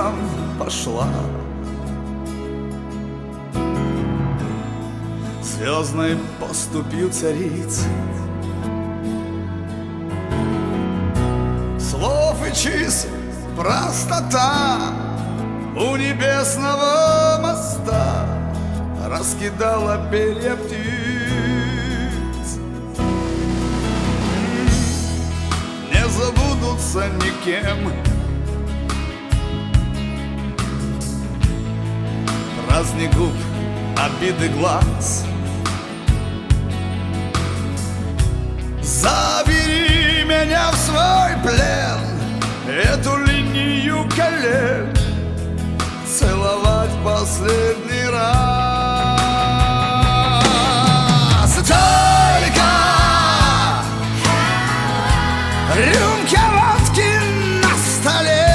небесам пошла. Звездной поступью цариц, слов и чисел простота у небесного моста раскидала перья птиц. Не забудутся никем праздник губ, обиды глаз. Забери меня в свой плен, эту линию колен целовать последний раз. Только рюмка водки на столе,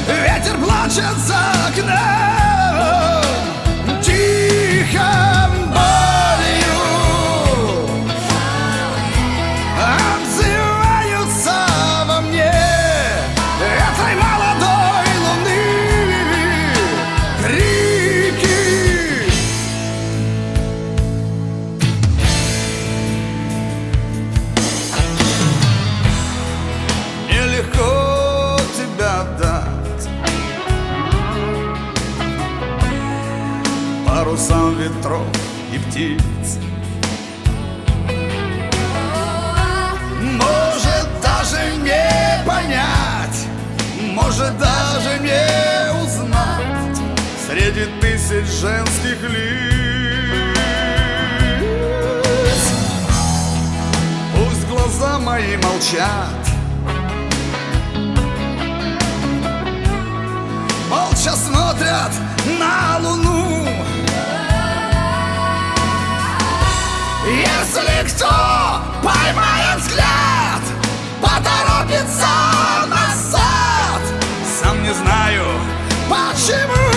ветер плачет за окном, тихо болью отзываются во мне этой молодой луны крики. Нелегко тебя дать парусам ветров и птиц. Может даже не понять, может даже не узнать среди тысяч женских лиц. Пусть глаза мои молчат, молча смотрят на луну. Если кто поймает взгляд, поторопится назад. Сам не знаю почему.